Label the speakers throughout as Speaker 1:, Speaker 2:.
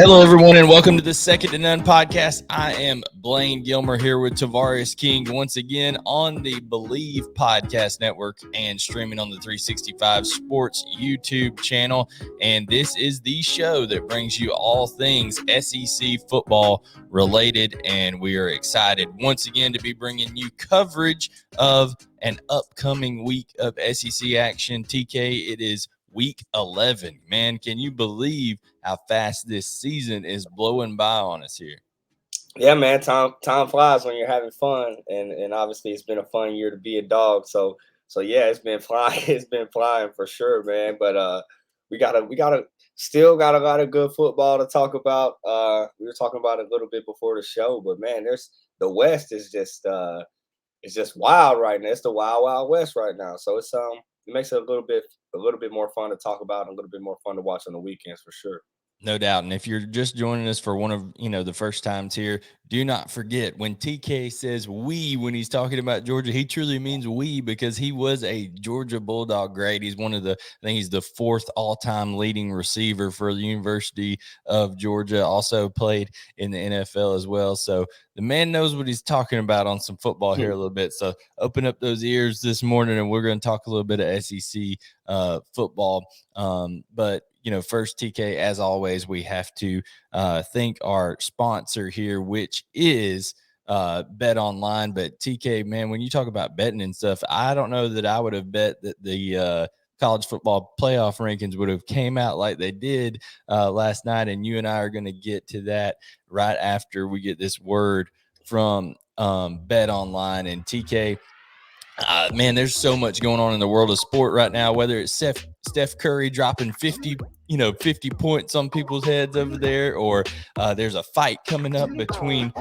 Speaker 1: Hello, everyone, and welcome to the Second to None podcast. I am Blayne Gilmer here with Tavarres King once again on the Bleav Podcast Network and streaming on the 365 Sports YouTube channel. And this is the show that brings you all things SEC football related. And we are excited once again to be bringing you coverage of an upcoming week of SEC action. TK, it is Week 11. Man, can you believe how fast this season is blowing by on us here?
Speaker 2: Yeah, man, time flies when you're having fun, and obviously it's been a fun year to be a dog. So yeah, it's been flying. It's been flying for sure, man. But we gotta still got a lot of good football to talk about. We were talking about it a little bit before the show, but man, there's the West is just wild right now. It's the wild west right now. So it makes it a little bit more fun to talk about and a little bit more fun to watch on the weekends for sure.
Speaker 1: No doubt. And if you're just joining us for one of, the first times here, do not forget when TK says we, when he's talking about Georgia, he truly means we because he was a Georgia Bulldog great. He's I think he's the fourth all-time leading receiver for the University of Georgia, also played in the NFL as well. So the man knows what he's talking about on some football here a little bit. So open up those ears this morning and we're going to talk a little bit of SEC football. But first, TK, as always, we have to thank our sponsor here, which is BetOnline. But TK, man, when you talk about betting and stuff, I don't know that I would have bet that the college football playoff rankings would have came out like they did last night. And you and I are going to get to that right after we get this word from BetOnline. And TK, man, there's so much going on in the world of sport right now, whether it's Steph Curry dropping 50 points on people's heads over there, or there's a fight coming up between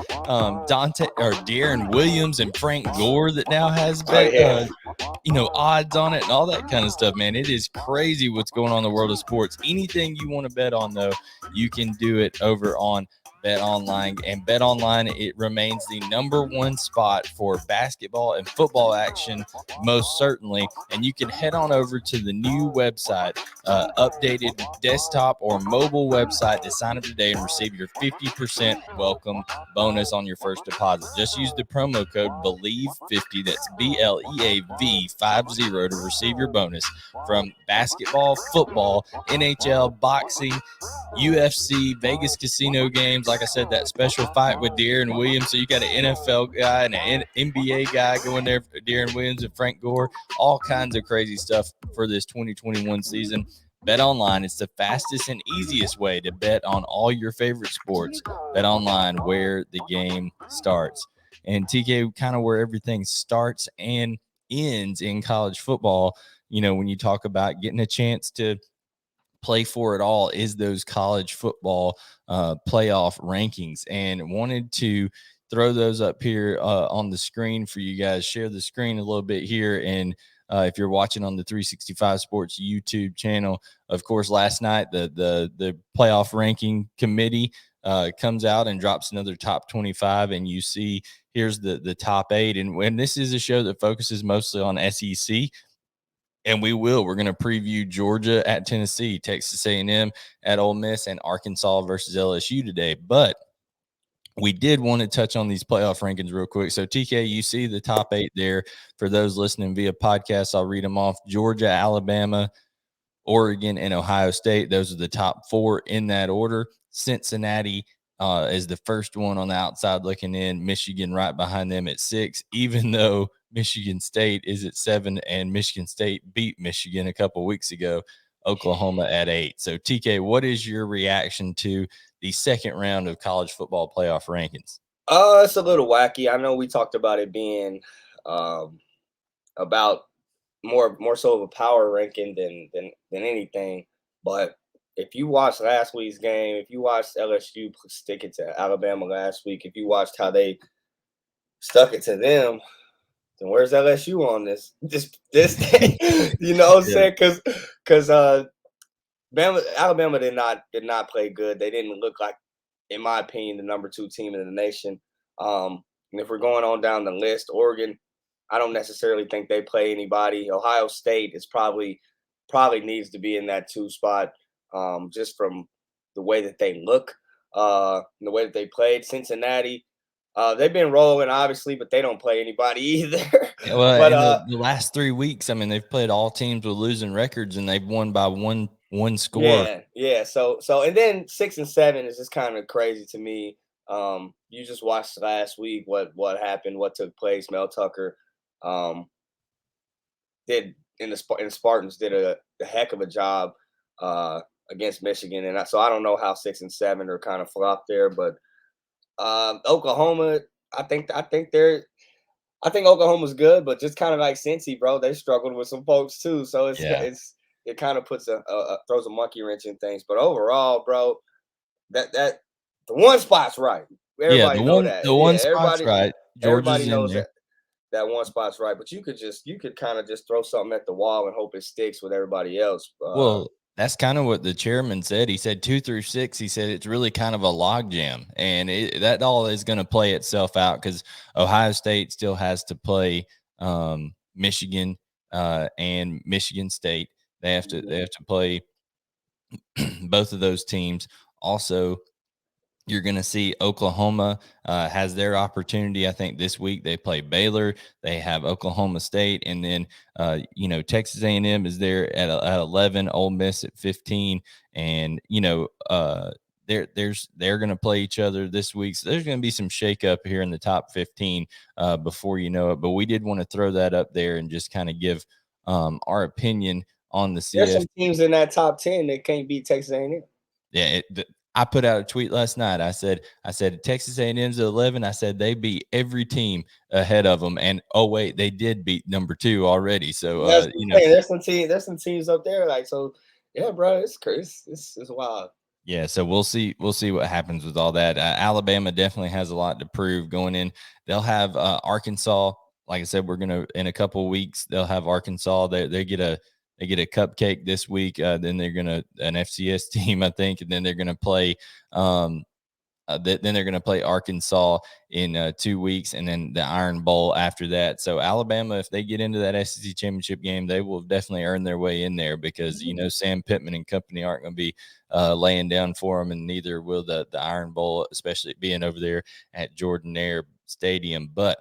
Speaker 1: De'Aaron Williams and Frank Gore that now has odds on it and all that kind of stuff, man. It is crazy what's going on in the world of sports. Anything you want to bet on, though, you can do it over on BetOnline. And BetOnline, it remains the number one spot for basketball and football action, most certainly. And you can head on over to the new website, updated desktop or mobile website to sign up today and receive your 50% welcome bonus on your first deposit. Just use the promo code Bleav50, that's BLEAV50 to receive your bonus from basketball, football, NHL, boxing, UFC, Vegas casino games. Like I said, that special fight with De'Aaron Williams. So you got an NFL guy and an NBA guy going there, De'Aaron Williams and Frank Gore. All kinds of crazy stuff for this 2021 season. BetOnline, it's the fastest and easiest way to bet on all your favorite sports. BetOnline, where the game starts. And TK, kind of where everything starts and ends in college football, when you talk about getting a chance to play for it all, is those college football playoff rankings, and wanted to throw those up here on the screen for you guys. Share the screen a little bit here. And if you're watching on the 365 Sports YouTube channel, of course, last night the playoff ranking committee comes out and drops another top 25, and you see here's the top 8. And when this is a show that focuses mostly on SEC, and we're going to preview Georgia at Tennessee, Texas A&M at Ole Miss, and Arkansas versus LSU today. But we did want to touch on these playoff rankings real quick. So, TK, you see the top 8 there. For those listening via podcast, I'll read them off. Georgia, Alabama, Oregon, and Ohio State. Those are the top 4 in that order. Cincinnati is the first one on the outside looking in. Michigan right behind them at 6, even though Michigan State is at 7, and Michigan State beat Michigan a couple weeks ago. Oklahoma at 8. So, TK, what is your reaction to the second round of college football playoff rankings?
Speaker 2: It's a little wacky. I know we talked about it being about more so of a power ranking than anything. But if you watched last week's game, if you watched LSU stick it to Alabama last week, if you watched how they stuck it to them, then where's LSU on this thing? You know what I'm saying? Because Alabama did not play good. They didn't look like, in my opinion, the number 2 team in the nation. And if we're going on down the list, Oregon, I don't necessarily think they play anybody. Ohio State is probably needs to be in that 2 spot, just from the way that they look. the way that they played. Cincinnati, they've been rolling, obviously, but they don't play anybody either.
Speaker 1: Yeah, well,
Speaker 2: but
Speaker 1: in the last 3 weeks, I mean, they've played all teams with losing records, and they've won by one score.
Speaker 2: yeah. So and then 6 and 7 is just kind of crazy to me. You just watched last week what happened, what took place. Mel Tucker did in the Spartans did a heck of a job against Michigan, and so I don't know how 6 and 7 are kind of flopped there, but Oklahoma, I think Oklahoma's good, but just kind of like Cincy, bro, they struggled with some folks too, so
Speaker 1: Yeah.
Speaker 2: it kind of puts throws a monkey wrench in things, but overall, bro, that the one spot's right.
Speaker 1: Yeah,
Speaker 2: Everybody know that.
Speaker 1: the one
Speaker 2: Yeah,
Speaker 1: spot's right.
Speaker 2: everybody
Speaker 1: Georgia's in
Speaker 2: knows
Speaker 1: there.
Speaker 2: that one spot's right, but you could kind of just throw something at the wall and hope it sticks with everybody else.
Speaker 1: Well, that's kind of what the chairman said. He said 2 through 6. He said it's really kind of a logjam, and that all is going to play itself out because Ohio State still has to play Michigan and Michigan State. They have to play both of those teams. Also, you're going to see Oklahoma has their opportunity. I think this week they play Baylor. They have Oklahoma State, and then Texas A&M is there at 11. Ole Miss at 15, and they're going to play each other this week. So there's going to be some shakeup here in the top 15 before you know it. But we did want to throw that up there and just kind of give our opinion on the CF.
Speaker 2: There's some teams in that top 10 that can't beat Texas A&M.
Speaker 1: Yeah, I put out a tweet last night. I said Texas A&M's at 11. I said they beat every team ahead of them, and oh wait, they did beat number 2 already. So
Speaker 2: there's some teams up there like so. Yeah, bro, it's crazy. It's wild.
Speaker 1: Yeah, so we'll see what happens with all that. Alabama definitely has a lot to prove going in. They'll have Arkansas. Like I said, we're gonna in a couple of weeks. They'll have Arkansas. They get a cupcake this week. Then they're gonna an FCS team, I think, and then they're gonna play. Then they're going to play Arkansas in 2 weeks, and then the Iron Bowl after that. So Alabama, if they get into that SEC championship game, they will definitely earn their way in there because Sam Pittman and company aren't going to be laying down for them, and neither will the Iron Bowl, especially being over there at Jordan-Hare Stadium. But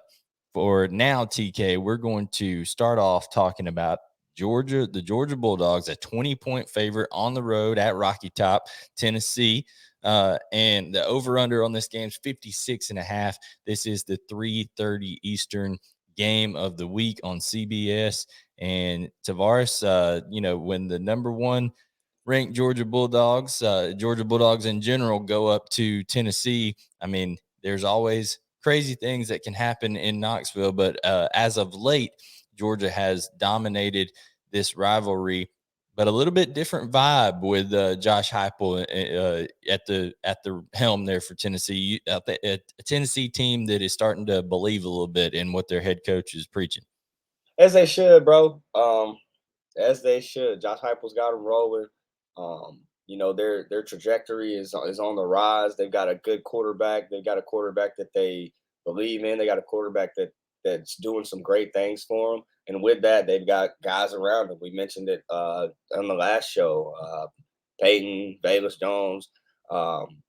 Speaker 1: for now, TK, we're going to start off talking about the Georgia Bulldogs, a 20-point favorite on the road at Rocky Top, Tennessee. And the over-under on this game is 56.5. This is the 3:30 Eastern game of the week on CBS. And Tavarres, when the number 1 ranked Georgia Bulldogs in general go up to Tennessee, I mean, there's always crazy things that can happen in Knoxville. But as of late, Georgia has dominated this rivalry, but a little bit different vibe with Josh Heupel at the helm there for Tennessee. A Tennessee team that is starting to believe a little bit in what their head coach is preaching.
Speaker 2: As they should, bro. As they should. Josh Heupel's got them rolling. Their trajectory is on the rise. They've got a good quarterback. They've got a quarterback that they believe in. They got a quarterback that's doing some great things for them. And with that, they've got guys around them. We mentioned it on the last show. Peyton, Velus Jones.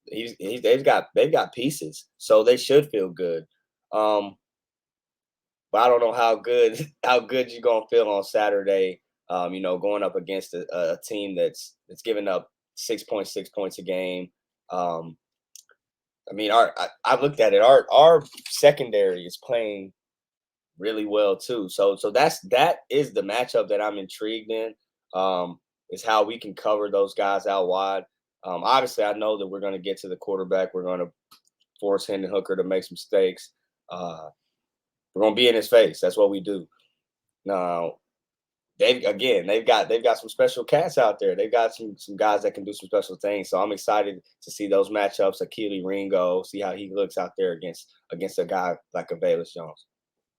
Speaker 2: They've got pieces, so they should feel good. But I don't know how good you're gonna feel on Saturday. Going up against a team that's giving up 6.6 points a game. I looked at it. Our secondary is playing really well too. So that is the matchup that I'm intrigued in. Is how we can cover those guys out wide. Obviously, I know that we're going to get to the quarterback. We're going to force Hendon Hooker to make some mistakes. We're going to be in his face. That's what we do. Now, they've got some special cats out there. They've got some guys that can do some special things. So I'm excited to see those matchups. Akili Ringo, see how he looks out there against a guy like a Velus Jones.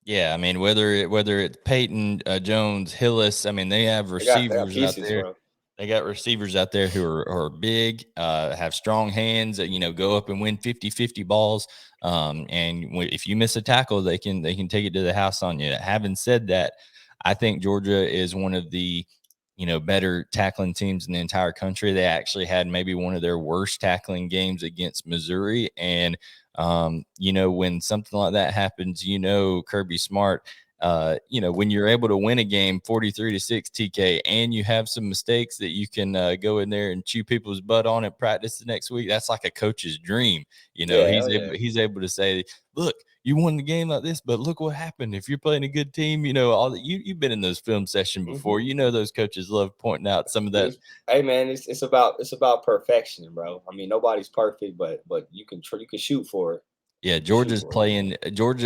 Speaker 1: Yeah, I mean, whether it's Peyton, Jones, Hillis, I mean, they have receivers out there. Bro. They got receivers out there who are big, have strong hands, go up and win 50-50 balls. And if you miss a tackle, they can take it to the house on you. Having said that, I think Georgia is one of the better tackling teams in the entire country. They actually had maybe one of their worst tackling games against Missouri. And, when something like that happens, Kirby Smart, when you're able to win a game 43-6 TK and you have some mistakes that you can go in there and chew people's butt on and practice the next week, that's like a coach's dream. He's able to say, look, you won the game like this, but look what happened. If you're playing a good team, you've been in those film sessions before. Those coaches love pointing out some of that.
Speaker 2: Hey man, it's about perfection, bro. I mean, nobody's perfect, but you can shoot for it.
Speaker 1: Yeah, Georgia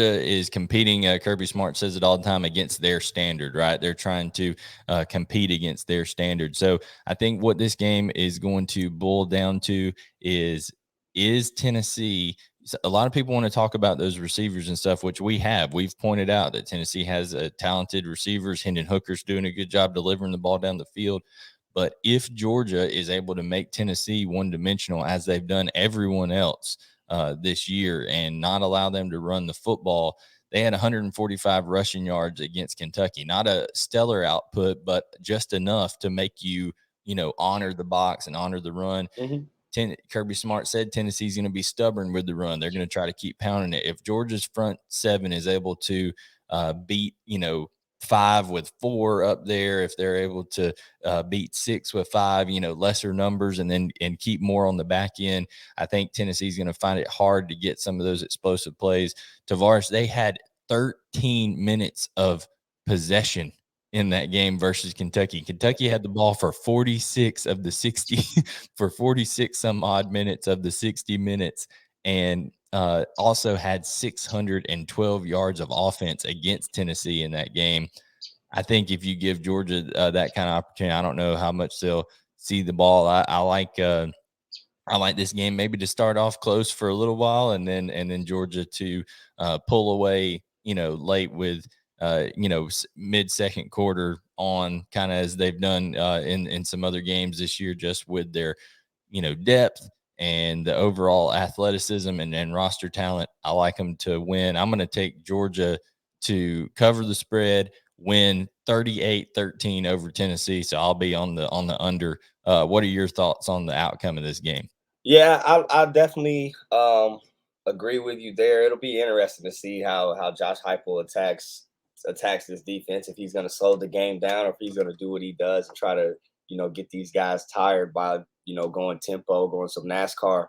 Speaker 1: is competing. Kirby Smart says it all the time, against their standard, right? They're trying to compete against their standard. So I think what this game is going to boil down to is Tennessee. A lot of people want to talk about those receivers and stuff, which we've pointed out that Tennessee has talented receivers. Hendon Hooker's doing a good job delivering the ball down the field. But if Georgia is able to make Tennessee one-dimensional, as they've done everyone else this year, and not allow them to run the football, they had 145 rushing yards against Kentucky. Not a stellar output, but just enough to make you, honor the box and honor the run. Kirby Smart said Tennessee's going to be stubborn with the run. They're going to try to keep pounding it. If Georgia's front seven is able to beat, 5 with 4 up there, if they're able to beat 6 with 5, lesser numbers, and keep more on the back end, I think Tennessee's going to find it hard to get some of those explosive plays. Tavarres, they had 13 minutes of possession in that game versus Kentucky. Kentucky had the ball for 46 of the 60 for 46 some odd minutes of the 60 minutes, and also had 612 yards of offense against Tennessee in that game. I think if you give Georgia that kind of opportunity, I don't know how much they'll see the ball. I like this game maybe to start off close for a little while, and then Georgia to pull away, late with mid-second quarter on, kind of as they've done in some other games this year, just with their depth and the overall athleticism and roster talent. I like them to win. I'm going to take Georgia to cover the spread, win 38-13 over Tennessee. So I'll be on the under. What are your thoughts on the outcome of this game?
Speaker 2: Yeah, I definitely agree with you there. It'll be interesting to see how Josh Heupel attacks this defense, if he's going to slow the game down or if he's going to do what he does and try to get these guys tired by going tempo, going some NASCAR.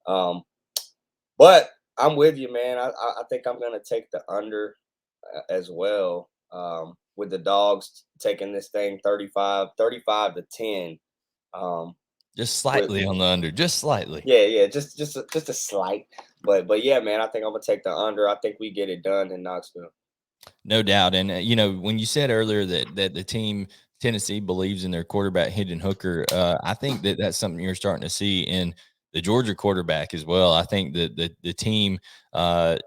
Speaker 2: But I'm with you, man. I think I'm going to take the under as well, with the Dogs taking this thing 35-10.
Speaker 1: Just slightly on the under, just slightly.
Speaker 2: Yeah, just a slight. But yeah, man, I think I'm going to take the under. I think we get it done in Knoxville.
Speaker 1: No doubt. And, when you said earlier that the team Tennessee believes in their quarterback, Hendon Hooker, I think that's something you're starting to see in the Georgia quarterback as well. I think that the team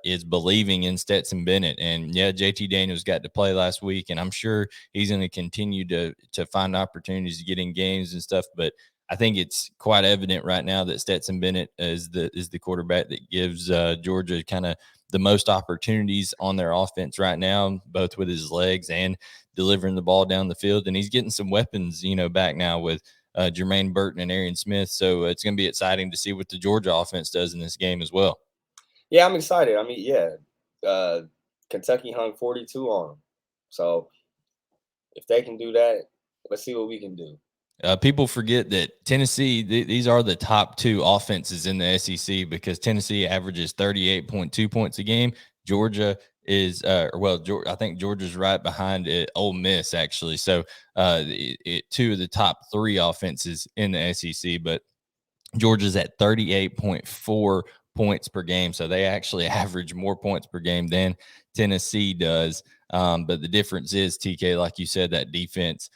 Speaker 1: is believing in Stetson Bennett. And, yeah, JT Daniels got to play last week, and I'm sure he's going to continue to find opportunities to get in games and stuff. But I think it's quite evident right now that Stetson Bennett is the quarterback that gives Georgia kind of the most opportunities on their offense right now, both with his legs and delivering the ball down the field. And he's getting some weapons, back now with Jermaine Burton and Arian Smith. So it's going to be exciting to see what the Georgia offense does in this game as well.
Speaker 2: Yeah, I'm excited. I mean, yeah, Kentucky hung 42 on them. So if they can do that, let's see what we can do.
Speaker 1: People forget that Tennessee, these are the top 2 offenses in the SEC, because Tennessee averages 38.2 points a game. Georgia is, I think Georgia's right behind it, Ole Miss, actually. So 2 of the top 3 offenses in the SEC, but Georgia's at 38.4 points per game. So they actually average more points per game than Tennessee does. But the difference is, TK, like you said, that defense.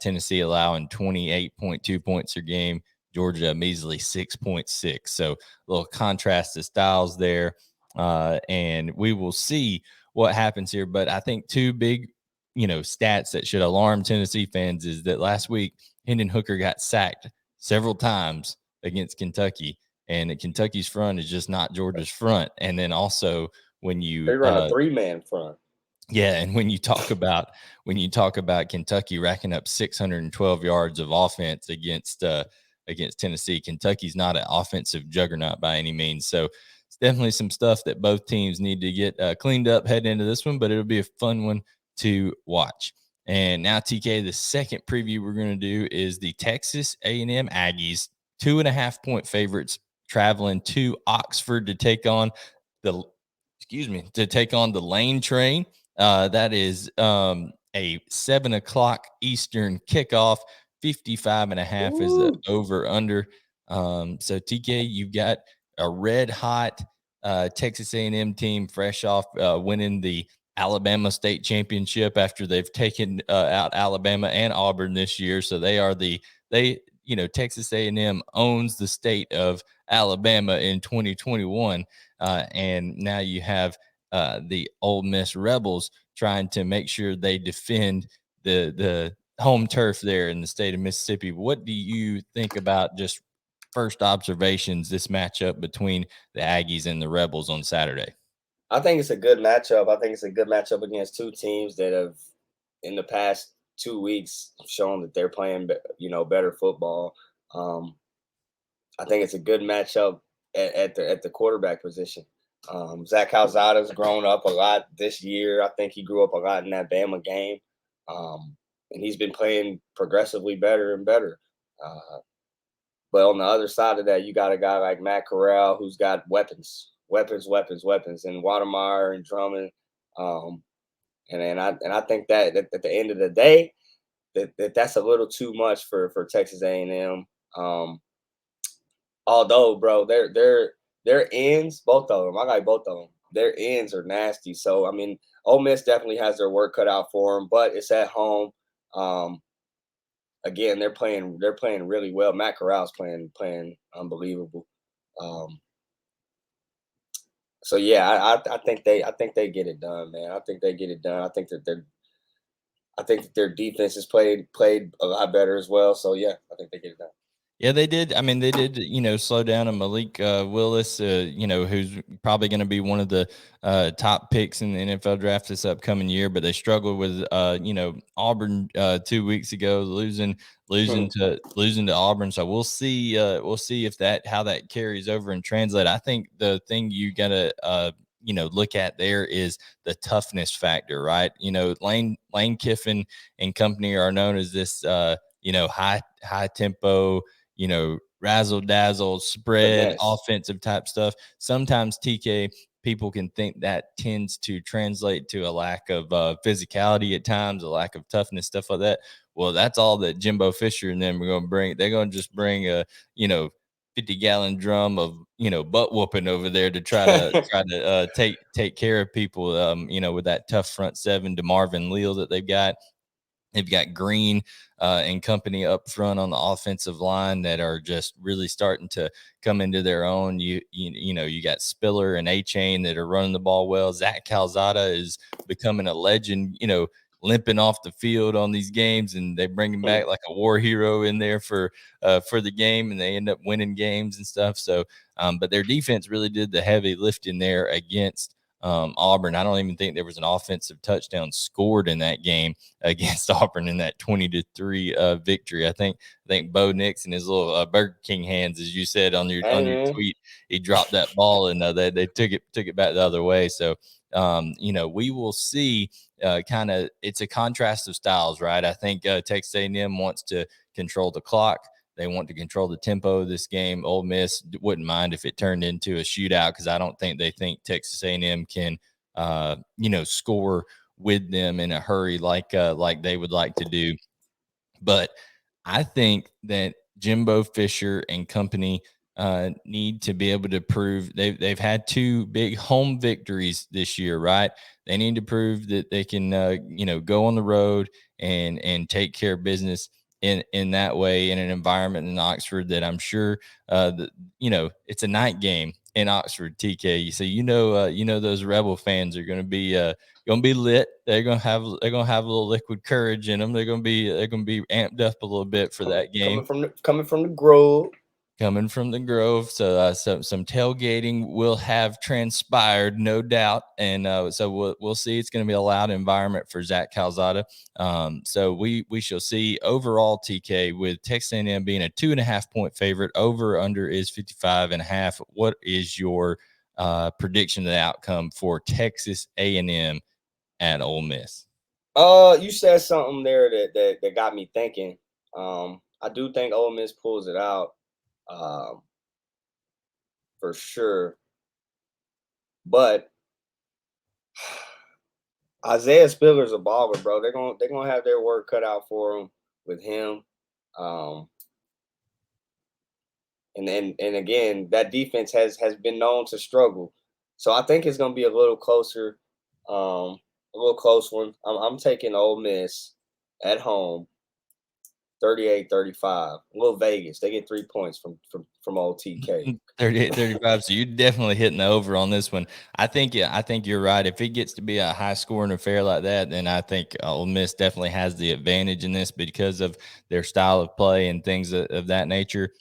Speaker 1: Tennessee allowing 28.2 points a game, Georgia a measly 6.6. So a little contrast of styles there. And we will see what happens here. But I think 2 big, stats that should alarm Tennessee fans is that last week, Hendon Hooker got sacked several times against Kentucky. And Kentucky's front is just not Georgia's front. And then also when you
Speaker 2: they run a 3-man front.
Speaker 1: Yeah, and when you talk about Kentucky racking up 612 yards of offense against Tennessee, Kentucky's not an offensive juggernaut by any means. So it's definitely some stuff that both teams need to get cleaned up heading into this one, but it'll be a fun one to watch. And now, TK, the second preview we're going to do is the Texas A&M Aggies, 2.5-point favorites, traveling to Oxford to take on the Lane Train. That is a 7 o'clock Eastern kickoff. 55.5 is the
Speaker 2: Ooh.
Speaker 1: over under. So TK, you've got a red hot Texas A&M team fresh off winning the Alabama State Championship after they've taken out Alabama and Auburn this year. So Texas A&M owns the state of Alabama in 2021, and now you have the Ole Miss Rebels trying to make sure they defend the home turf there in the state of Mississippi. What do you think about just first observations, this matchup between the Aggies and the Rebels on Saturday?
Speaker 2: I think it's a good matchup. I think it's a good matchup against two teams that have, in the past 2 weeks, shown that they're playing, better football. Um, I think it's a good matchup at the quarterback position. Zach Calzada's grown up a lot this year. I think he grew up a lot in that Bama game, and he's been playing progressively better and better. But on the other side of that, you got a guy like Matt Corral who's got weapons, and Watermeyer and Drummond. Um, and I think that at the end of the day, that's a little too much for Texas A&M. Although, bro, their ends, both of them, I like both of them. Their ends are nasty. So I mean, Ole Miss definitely has their work cut out for them, but it's at home. Um, Again, they're playing really well. Matt Corral's playing unbelievable. Um, so yeah, I think they get it done, man. I think they get it done. I think that their defense has played a lot better as well. So yeah, I think they get it done.
Speaker 1: Yeah, they did. I mean, they did, slow down a Malik Willis, who's probably going to be one of the top picks in the NFL draft this upcoming year. But they struggled with, Auburn 2 weeks ago, losing to Auburn. So we'll see. We'll see how that carries over and translate. I think the thing you gotta look at there is the toughness factor, right? Lane Kiffin and company are known as this, high tempo, razzle dazzle spread
Speaker 2: Finesse.
Speaker 1: offensive type stuff. Sometimes, TK, people can think that tends to translate to a lack of physicality at times, a lack of toughness, stuff like that. Well, that's all that Jimbo Fisher and them are going to bring. They're going to just bring a 50-gallon drum of butt whooping over there to try to take care of people. With that tough front seven to Marvin Leal that they've got. They've got Green and company up front on the offensive line that are just really starting to come into their own. You got Spiller and A-Chain that are running the ball well. Zach Calzada is becoming a legend, limping off the field on these games, and they bring him back like a war hero in there for the game, and they end up winning games and stuff. So, but their defense really did the heavy lifting there against Auburn. I don't even think there was an offensive touchdown scored in that game against Auburn in that 20-3 victory. I think Bo Nix and his little Burger King hands, as you said on your
Speaker 2: Hey man,
Speaker 1: tweet, he dropped that ball and they took it back the other way. So we will see. Kind of, it's a contrast of styles, right? I think Texas A&M wants to control the clock. They want to control the tempo of this game. Ole Miss wouldn't mind if it turned into a shootout because I don't think they think Texas A&M can, score with them in a hurry like they would like to do. But I think that Jimbo Fisher and company need to be able to prove they've had two big home victories this year, right? They need to prove that they can, go on the road and take care of business in that way in an environment in Oxford that I'm sure that it's a night game in Oxford, TK. So those Rebel fans are going to be lit. They're gonna have a little liquid courage in them. They're gonna be amped up a little bit for that game.
Speaker 2: coming from the Grove.
Speaker 1: coming from the Grove. So, some tailgating will have transpired, no doubt. And so we'll see. It's going to be a loud environment for Zach Calzada. So we shall see. Overall, TK, with Texas A&M being a 2.5-point favorite, over under is 55.5. What is your prediction of the outcome for Texas A&M at Ole Miss?
Speaker 2: You said something there that got me thinking. I do think Ole Miss pulls it out, for sure. But Isaiah Spiller's a baller, bro. They're gonna have their work cut out for him with him. And again, that defense has been known to struggle. So I think it's gonna be a little closer, a little close one. I'm taking Ole Miss at home, 38-35. A little Vegas. They get 3 points from old TK.
Speaker 1: 38-35. So you're definitely hitting the over on this one. I think you're right. If it gets to be a high scoring affair like that, then I think Ole Miss definitely has the advantage in this because of their style of play and things of that nature.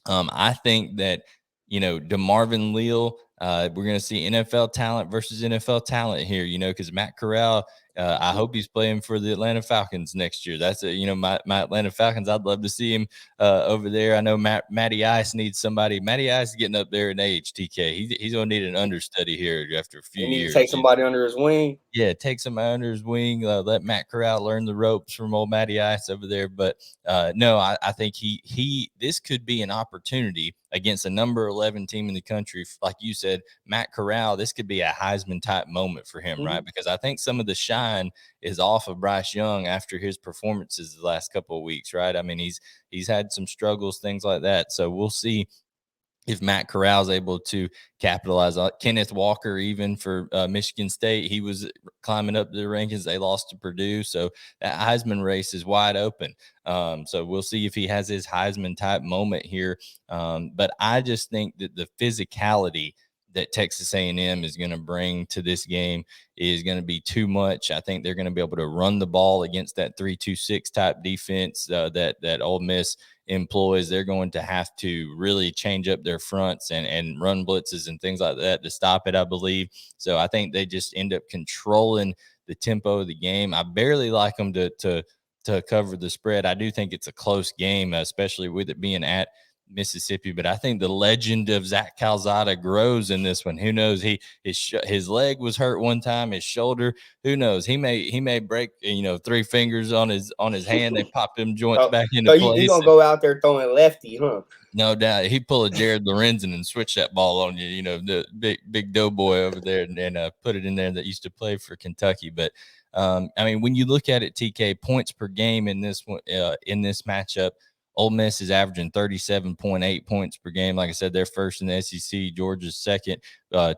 Speaker 1: I think that, DeMarvin Leal, we're going to see NFL talent versus NFL talent here, because Matt Corral, I hope he's playing for the Atlanta Falcons next year. That's my Atlanta Falcons. I'd love to see him over there. I know Matty Ice needs somebody. Matty Ice is getting up there in age, TK. He's going to need an understudy here after a few
Speaker 2: You need
Speaker 1: years.
Speaker 2: to take somebody under his wing.
Speaker 1: Yeah, take somebody under his wing. Let Matt Corral learn the ropes from old Matty Ice over there. But no, I think this could be an opportunity against a number 11 team in the country. Like you said, Matt Corral, this could be a Heisman type moment for him, right? Because I think some of the shine is off of Bryce Young after his performances the last couple of weeks, right? I mean, he's had some struggles, things like that. So we'll see if Matt Corral is able to capitalize on Kenneth Walker, even for Michigan State. He was climbing up the rankings. They lost to Purdue. So that Heisman race is wide open. So we'll see if he has his Heisman type moment here. But I just think that the physicality that Texas A&M is going to bring to this game is going to be too much. I think they're going to be able to run the ball against that 3-2-6 type defense that Ole Miss employs. They're going to have to really change up their fronts and run blitzes and things like that to stop it, I Bleav. So I think they just end up controlling the tempo of the game. I barely like them to cover the spread. I do think it's a close game, especially with it being at Mississippi, but I think the legend of Zach Calzada grows in this one. Who knows? His leg was hurt one time, his shoulder. Who knows? He may break 3 fingers on his hand. They pop them joints back into
Speaker 2: So
Speaker 1: place.
Speaker 2: you gonna go out there throwing lefty, huh?
Speaker 1: No doubt. He pull a Jared Lorenzen and switch that ball on you, the big doughboy over there and put it in there that used to play for Kentucky. But I mean, when you look at it, TK, points per game in this one, in this matchup, Ole Miss is averaging 37.8 points per game. Like I said, they're first in the SEC. Georgia's second.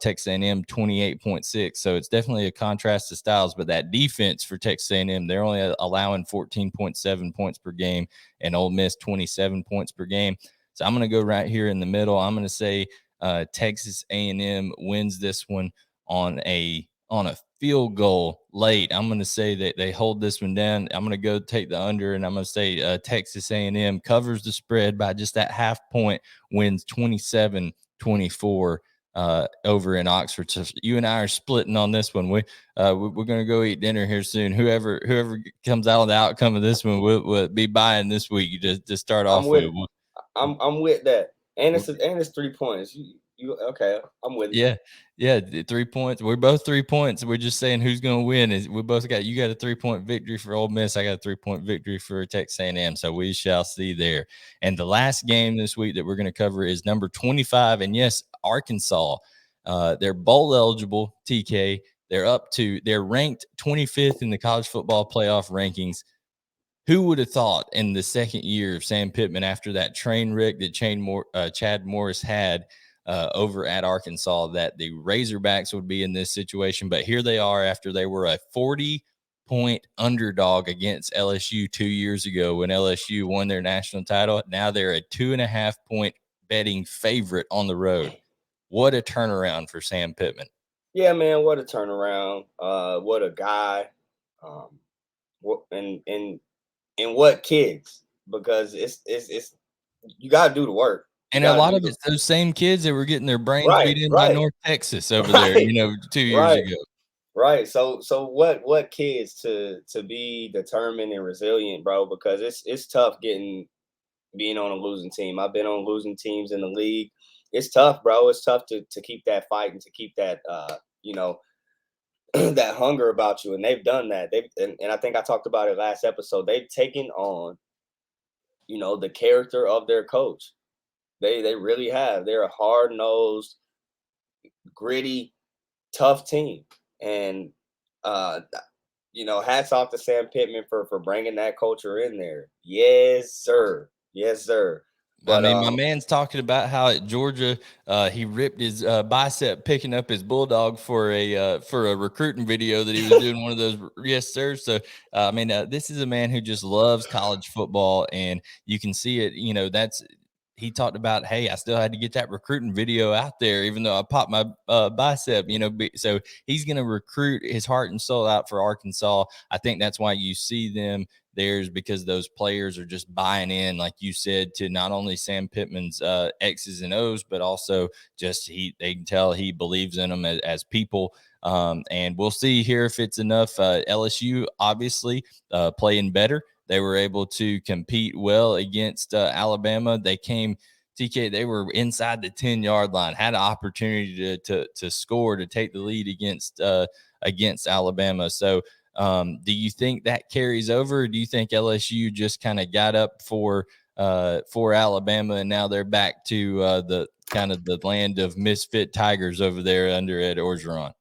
Speaker 1: Texas A&M 28.6. So it's definitely a contrast to styles. But that defense for Texas A&M, they're only allowing 14.7 points per game, and Ole Miss 27 points per game. So I'm going to go right here in the middle. I'm going to say Texas A&M wins this one on a field goal late. I'm going to say that they hold this one down. I'm going to go take the under, and I'm going to say Texas A&M covers the spread by just that half point, wins 27-24 over in Oxford. So you and I are splitting on this one. We're going to go eat dinner here soon. Whoever comes out of the outcome of this one will be buying this week to start off with.
Speaker 2: I'm with that, and it's 3 points. You okay? I'm with
Speaker 1: you. Yeah, 3 points. We're both 3 points. We're just saying who's going to win. You got a 3-point victory for Ole Miss. I got a 3-point victory for Texas A&M. So we shall see there. And the last game this week that we're going to cover is number 25. And yes, Arkansas. They're bowl eligible. TK. They're ranked 25th in the college football playoff rankings. Who would have thought in the second year of Sam Pittman, after that train wreck that Chad Morris had over at Arkansas, that the Razorbacks would be in this situation? But here they are after they were a 40-point underdog against LSU 2 years ago when LSU won their national title. Now they're a 2.5-point betting favorite on the road. What a turnaround for Sam Pittman.
Speaker 2: Yeah, man, what a turnaround. What a guy. And what kids, because it's you got to do the work. You
Speaker 1: And a
Speaker 2: got to
Speaker 1: lot
Speaker 2: do
Speaker 1: of
Speaker 2: the
Speaker 1: it's those same kids that were getting their brains
Speaker 2: right,
Speaker 1: beat in by
Speaker 2: right,
Speaker 1: North Texas over there,
Speaker 2: right,
Speaker 1: 2 years
Speaker 2: right.
Speaker 1: ago.
Speaker 2: Right. So what kids to be determined and resilient, bro, because it's tough being on a losing team. I've been on losing teams in the league. It's tough, bro. It's tough to keep that fight and to keep that you know, that hunger about you. And they've done that. And I think I talked about it last episode. They've taken on, the character of their coach. They really have. They're a hard-nosed, gritty, tough team. And uh hats off to Sam Pittman for bringing that culture in there. Yes, sir. Yes, sir.
Speaker 1: I
Speaker 2: But
Speaker 1: mean, my man's talking about how at Georgia, he ripped his bicep picking up his bulldog for a recruiting video that he was doing one of those. Yes, sir. So, I mean, this is a man who just loves college football, and you can see it. That's he talked about. Hey, I still had to get that recruiting video out there, even though I popped my bicep. So he's going to recruit his heart and soul out for Arkansas. I think that's why you see them theirs, because those players are just buying in, like you said, to not only Sam Pittman's X's and O's, but also just they can tell he believes in them as people. And we'll see here if it's enough. LSU obviously playing better. They were able to compete well against Alabama. They came TK, they were inside the 10-yard line, had an opportunity to score, to take the lead against Alabama. So do you think that carries over? Or do you think LSU just kind of got up for Alabama, and now they're back to the kind of the land of misfit Tigers over there under Ed Orgeron?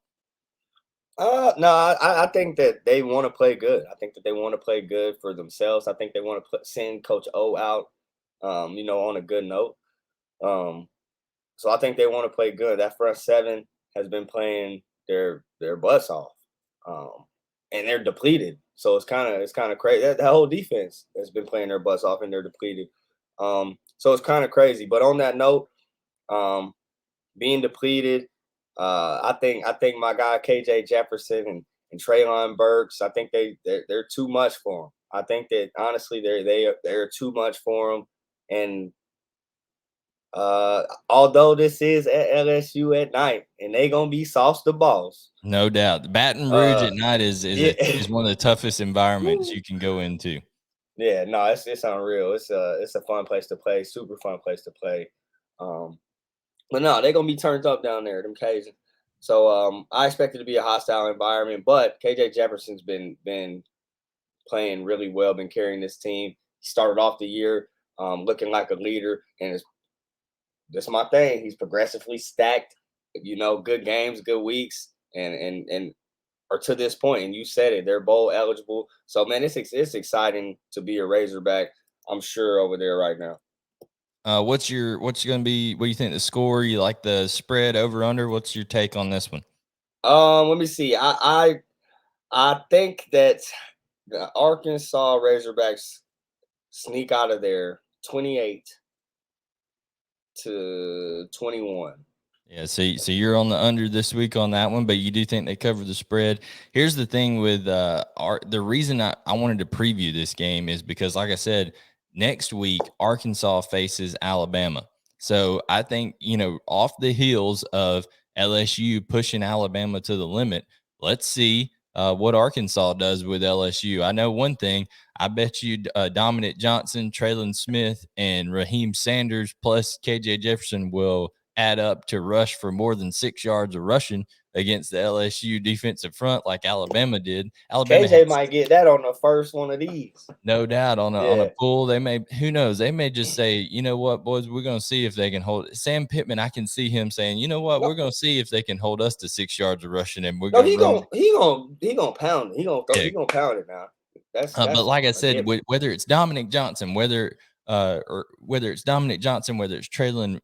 Speaker 2: no, I think that they want to play good. I think that they want to play good for themselves. I think they want to send Coach O out, on a good note. So I think they want to play good. That front seven has been playing their butts off, and they're depleted. So it's kind of crazy. That whole defense has been playing their butts off, and they're depleted. So it's kind of crazy. But on that note, being depleted, I think my guy KJ Jefferson and Traylon Burks, I think they're too much for him. I think that honestly they're too much for him. And although this is at LSU at night, and they gonna be sauce the balls.
Speaker 1: No doubt. Baton Rouge
Speaker 2: Uh,
Speaker 1: at night is
Speaker 2: yeah,
Speaker 1: one of the toughest environments you can go into.
Speaker 2: yeah, no, it's unreal. It's a fun place to play, super fun place to play. Um, but no, they're gonna be turned up down there, them Cajuns. So I expect it to be a hostile environment, but KJ Jefferson's been playing really well, been carrying this team. He started off the year looking like a leader, and that's my thing. He's progressively stacked, good games, good weeks, and or to this point, and you said it, they're bowl eligible. So man, it's exciting to be a Razorback. I'm sure over there right now.
Speaker 1: What's going to be? What do you think the score? You like the spread over under? What's your take on this one?
Speaker 2: Let me see. I think that the Arkansas Razorbacks sneak out of there 28-21.
Speaker 1: Yeah, so you're on the under this week on that one, but you do think they cover the spread. Here's the thing with the reason I wanted to preview this game is because, like I said, next week Arkansas faces Alabama. So I think, off the heels of LSU pushing Alabama to the limit, let's see what Arkansas does with LSU. I know one thing. I bet you Dominic Johnson, Traylon Smith, and Raheem Sanders plus KJ Jefferson will add up to rush for more than 6 yards of rushing against the LSU defensive front like Alabama did. Alabama
Speaker 2: KJ
Speaker 1: has
Speaker 2: might get that on the first one of these.
Speaker 1: no doubt on a
Speaker 2: Yeah.
Speaker 1: pull. They may, who knows, they may just say, you know what, boys, we're going to see if they can hold it. Sam Pittman, I can see him saying, you know what,
Speaker 2: No,
Speaker 1: we're going to see if they can hold us to 6 yards of rushing, and we're
Speaker 2: no,
Speaker 1: going to
Speaker 2: he
Speaker 1: run.
Speaker 2: gonna he gonna pound it.
Speaker 1: Yeah.
Speaker 2: He gonna pound it now.
Speaker 1: But
Speaker 2: That's
Speaker 1: like I
Speaker 2: a
Speaker 1: said,
Speaker 2: given.
Speaker 1: whether it's Dominic Johnson, whether it's Dominic Johnson, whether it's Traylon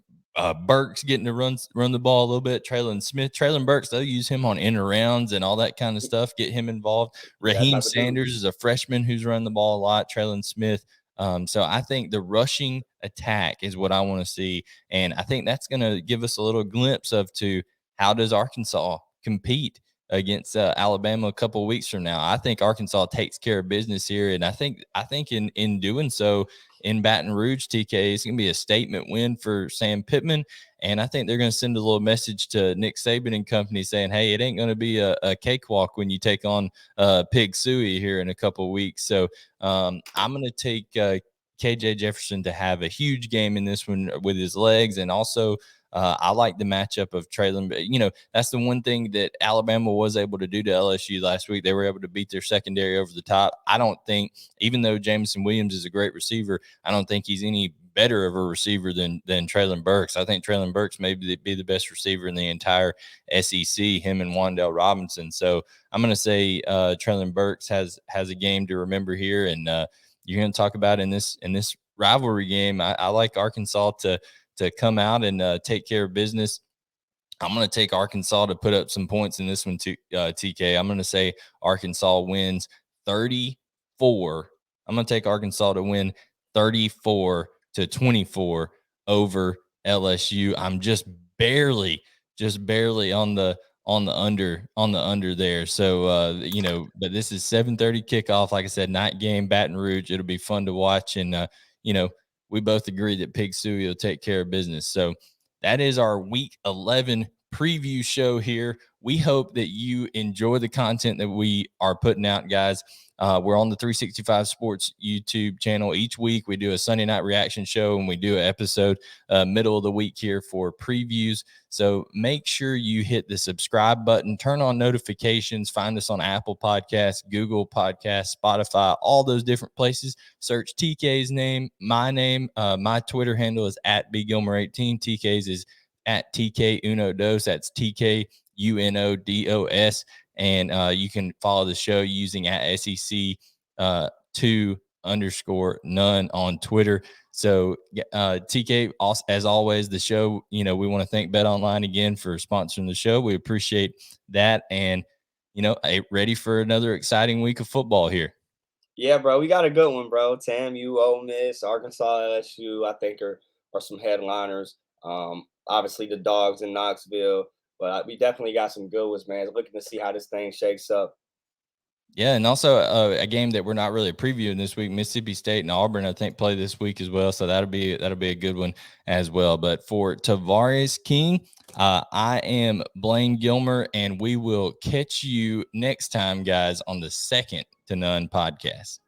Speaker 1: Burks getting to run the ball a little bit, Traylon Smith, Traylon Burks, they'll use him on in rounds and all that kind of stuff, get him involved.
Speaker 2: That
Speaker 1: Raheem
Speaker 2: type of dude.
Speaker 1: Sanders is a freshman who's run the ball a lot. Traylon Smith. So I think the rushing attack is what I want to see, and I think that's going to give us a little glimpse of to how does Arkansas compete against Alabama a couple of weeks from now. I think Arkansas takes care of business here, and I think in doing so in Baton Rouge, TK, it's going to be a statement win for Sam Pittman, and I think they're going to send a little message to Nick Saban and company saying, hey, it ain't going to be a cakewalk when you take on Pig Suey here in a couple of weeks. So I'm going to take KJ Jefferson to have a huge game in this one with his legs, and also I like the matchup of Traylon. That's the one thing that Alabama was able to do to LSU last week. They were able to beat their secondary over the top. I don't think, even though Jamison Williams is a great receiver, I don't think he's any better of a receiver than Traylon Burks. I think Traylon Burks may be the best receiver in the entire SEC, him and Wan'Dale Robinson. So I'm going to say Traylon Burks has a game to remember here, and you're going to talk about in this rivalry game. I like Arkansas to come out and take care of business. I'm going to take Arkansas to put up some points in this one too, TK. I'm going to say Arkansas wins 34. I'm going to take Arkansas to win 34-24 over LSU. I'm just barely on the under there. So, but this is 7:30 kickoff. Like I said, night game, Baton Rouge. It'll be fun to watch. And, we both agree that Pig Suey will take care of business. So that is our Week 11 preview show here. We hope that you enjoy the content that we are putting out, guys. We're on the 365 Sports YouTube channel. Each week we do a Sunday night reaction show, and we do an episode middle of the week here for previews. So make sure you hit the subscribe button, turn on notifications, find us on Apple Podcasts, Google Podcasts, Spotify, all those different places. Search TK's name, my name. My Twitter handle is @BGilmer18. TK's is @TKUnoDos. That's TKUNODOS. And you can follow the show using @SEC2_none on Twitter. So TK, as always, the show, we want to thank BetOnline again for sponsoring the show. We appreciate that. And, ready for another exciting week of football here.
Speaker 2: Yeah, bro, we got a good one, bro. TAMU, Ole Miss, Arkansas, LSU, I think are some headliners. Obviously the Dogs in Knoxville, but we definitely got some good ones, man. Looking to see how this thing shakes up.
Speaker 1: Yeah, and also a game that we're not really previewing this week, Mississippi State and Auburn, I think, play this week as well. So that'll be a good one as well. But for Tavarres King, I am Blayne Gilmer, and we will catch you next time, guys, on the Second to None podcast.